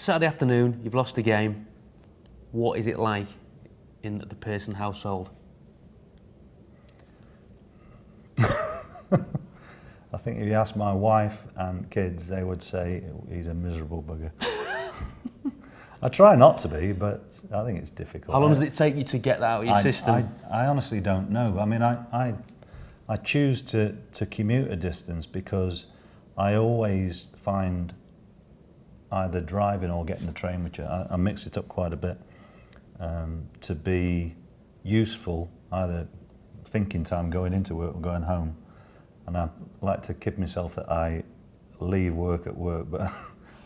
Saturday afternoon, you've lost a game. What is it like in the Pearson household? I think if you ask my wife and kids, they would say he's a miserable bugger. I try not to be, but I think it's difficult. How long does it take you to get that out of your system? I honestly don't know. I mean, I choose to commute a distance because I always find either driving or getting the train, which I mix it up quite a bit, to be useful, either thinking time going into work or going home. And I like to kid myself that I leave work at work, but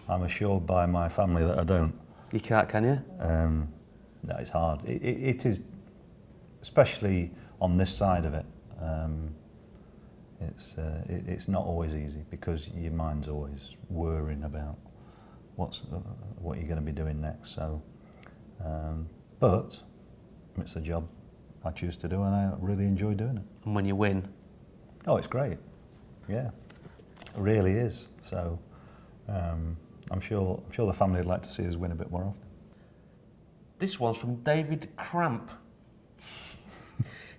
I'm assured by my family that I don't. You can't, can you? No, it's hard. It is, especially on this side of it. It's not always easy because your mind's always worrying about what you're going to be doing next. So, but it's a job I choose to do, and I really enjoy doing it. And when you win? Oh, it's great. Yeah, it really is. So, I'm sure the family would like to see us win a bit more often. This one's from David Cramp.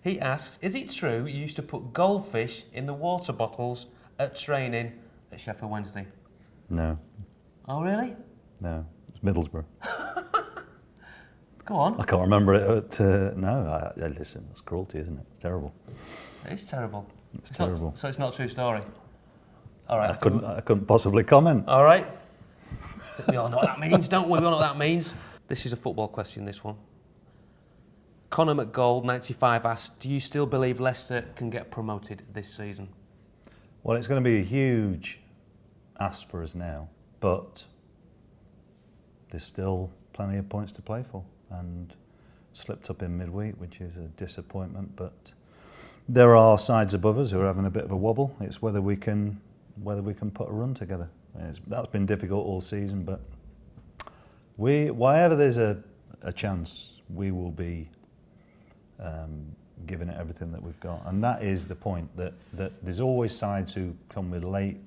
He asks, is it true you used to put goldfish in the water bottles at training at Sheffield Wednesday? No. Oh, really? No, it's Middlesbrough. Go on. I can't remember it. No, listen, it's cruelty, isn't it? It's terrible. It is terrible. It's terrible. So it's not a true story? All right. I couldn't possibly comment. All right. We all know what that means, don't we? We all know what that means. This is a football question, this one. Connor McGold, 95, asks, do you still believe Leicester can get promoted this season? Well, it's going to be a huge ask for us now, but there's still plenty of points to play for, and slipped up in midweek, which is a disappointment, but there are sides above us who are having a bit of a wobble. It's whether we can put a run together. That's been difficult all season, but wherever there's a chance, we will be giving it everything that we've got. And that is the point, that there's always sides who come with late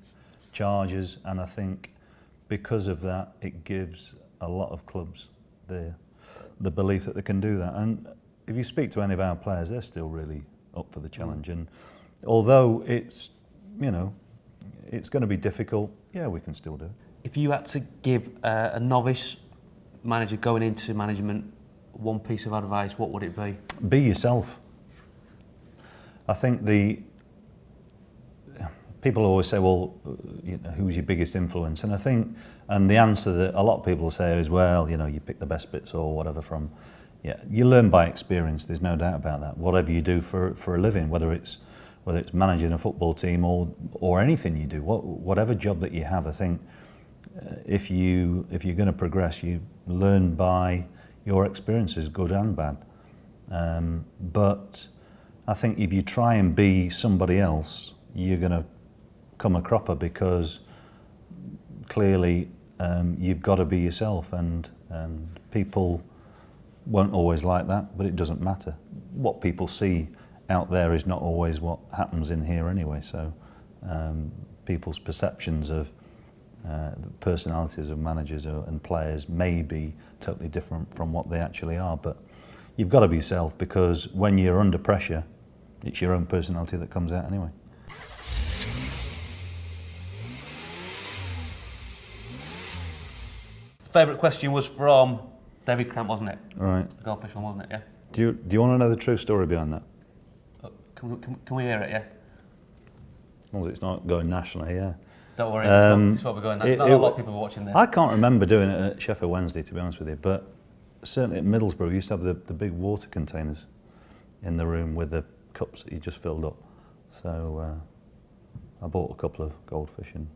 charges, and I think because of that, it gives a lot of clubs the belief that they can do that. And if you speak to any of our players, they're still really up for the challenge. And although it's going to be difficult, yeah, we can still do it. If you had to give a novice manager going into management one piece of advice, what would it be? Be yourself. I think people always say, well, who's your biggest influence? And I think, and the answer that a lot of people say is, well, you pick the best bits or whatever from, you learn by experience. There's no doubt about that. Whatever you do for a living, whether it's managing a football team or anything you do, whatever job that you have, I think if you're going to progress, you learn by your experiences, good and bad. But I think if you try and be somebody else, you're going to come a cropper, because clearly you've got to be yourself, and people won't always like that, but it doesn't matter. What people see out there is not always what happens in here anyway, so people's perceptions of the personalities of managers and players may be totally different from what they actually are, but you've got to be yourself, because when you're under pressure, it's your own personality that comes out anyway. Favourite question was from David Cramp, wasn't it? Right. The goldfish one, wasn't it? Yeah. Do you want to know the true story behind that? Can we hear it? Yeah. As long as it's not going nationally, yeah. Don't worry, it's what we're going. Not a lot of people are watching there. I can't remember doing it at Sheffield Wednesday, to be honest with you, but certainly at Middlesbrough, we used to have the big water containers in the room with the cups that you just filled up. So I bought a couple of goldfish, and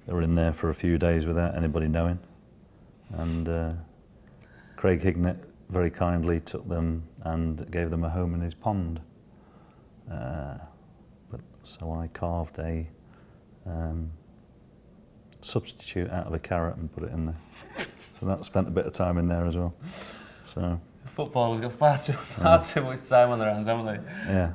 they were in there for a few days without anybody knowing. And Craig Hignett very kindly took them and gave them a home in his pond. So I carved a substitute out of a carrot and put it in there. So that spent a bit of time in there as well. So footballers got far too much time on their hands, haven't they? Yeah.